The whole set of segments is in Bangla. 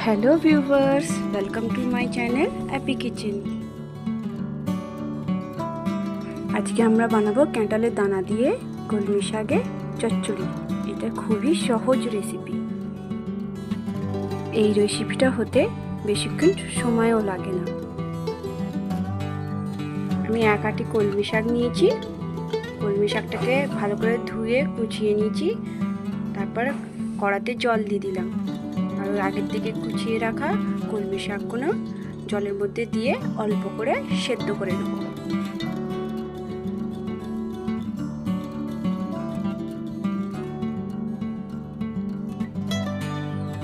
Hello viewers, welcome to my channel AP kitchen. आज के আমরা বানাবো ক্যাঁঠালের দানা দিয়ে কলমি শাকের চচ্চড়ি। এটা খুবই সহজ রেসিপি। এই রেসিপিটা হতে বেশিক্ষণ সময়ও লাগে না। আমি এক আটি কলমি শাক নিয়েছি। কলমি শাকটাকে ভালো করে ধুয়ে কুচিয়ে নিয়েছি। তারপর কড়াতে জল দিয়ে দিলাম। আর আগের থেকে কুচিয়ে রাখা কলমি শাকগুলো জলের মধ্যে দিয়ে অল্প করে সেদ্ধ করে নেব।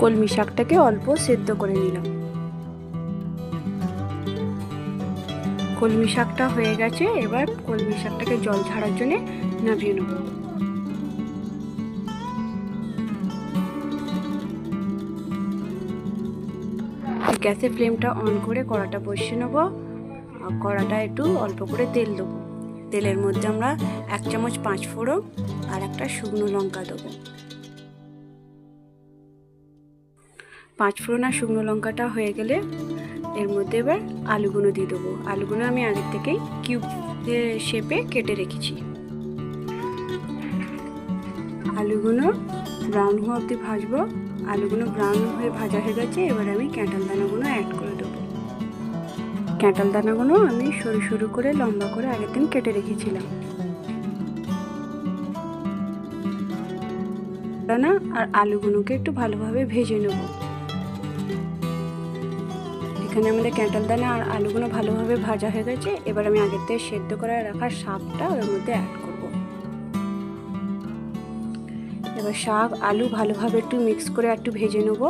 কলমি শাকটাকে অল্প সেদ্ধ করে নিলাম। কলমি শাকটা হয়ে গেছে। এবার কলমি শাকটাকে জল ঝাড়ার জন্য নামিয়ে নেব। গ্যাসের ফ্লেমটা অন করে কড়াটা বসিয়ে নেব। কড়াটা একটু অল্প করে তেল দেবো। তেলের মধ্যে আমরা 1 চামচ 5 ফোড়ন আর একটা শুকনো লঙ্কা দেবো। 5 ফোড়ন আর শুকনো লঙ্কাটা হয়ে গেলে এর মধ্যে এবার আলুগুলো দিয়ে দেবো। আলুগুলো আমি আগে থেকেই কিউব শেপে কেটে রেখেছি। আলুগুলো ব্রাউন হওয়া অবধি ভাজবো। আলুগুলো ব্রাউন হয়ে ভাজা হয়ে গেছে। এবার আমি ক্যাঁঠাল দানাগুলো অ্যাড করে দেবো। ক্যাঁঠাল দানাগুলো আমি সরু সরু করে লম্বা করে আগের দিন কেটে রেখেছিলাম। দানা আর আলুগুলোকে একটু ভালোভাবে ভেজে নেব। এখানে আমাদের ক্যাঁঠাল দানা আর আলুগুলো ভালোভাবে ভাজা হয়ে গেছে। এবার আমি আগের থেকে সেদ্ধ করে রাখা শাকটা ওর মধ্যে অ্যাড করব। এবার শাক আলু ভালোভাবে একটু মিক্স করে একটু ভেজে নেব।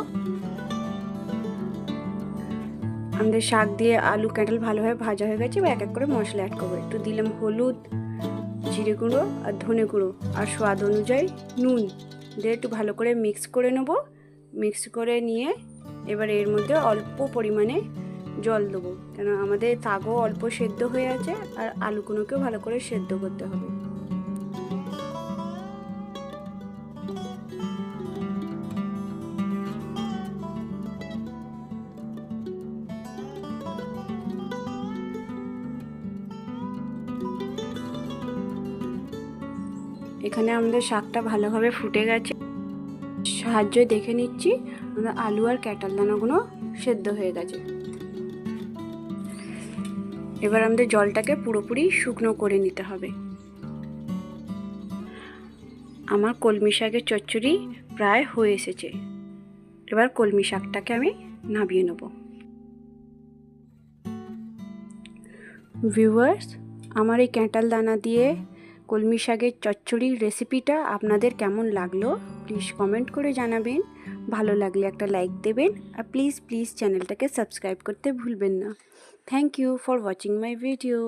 আমাদের শাক দিয়ে আলু ক্যাঁঠাল ভালোভাবে ভাজা হয়ে গেছে। এবার এক এক করে মশলা অ্যাড করবো। একটু দিলাম হলুদ, জিরে গুঁড়ো আর ধনে গুঁড়ো আর স্বাদ অনুযায়ী নুন দিয়ে একটু ভালো করে মিক্স করে নেব। মিক্স করে নিয়ে এবার এর মধ্যে অল্প পরিমাণে জল দেবো, কেন আমাদের শাকও অল্প সেদ্ধ হয়ে আছে আর আলুগুলোকেও ভালো করে সেদ্ধ করতে হবে। এখানে আমাদের শাকটা ভালোভাবে ফুটে গেছে। সাহায্যে দেখে নিচ্ছি আমরা আলু আর ক্যাঁঠাল দানাগুলো সেদ্ধ হয়ে গেছে। এবার আমাদের জলটাকে পুরোপুরি শুকনো করে নিতে হবে। আমার কলমি শাকের চচ্চড়ি প্রায় হয়ে এসেছে। এবার কলমি শাকটাকে আমি নামিয়ে নেব। ভিউয়ার্স, আমার এই ক্যাঁঠাল দানা দিয়ে কলমি শাকের চচ্চড়ির রেসিপিটা আপনাদের কেমন লাগলো প্লিজ কমেন্ট করে জানাবেন। ভালো লাগলে একটা লাইক দেবেন আর প্লিজ চ্যানেলটাকে সাবস্ক্রাইব করতে ভুলবেন না। Thank you for watching my video.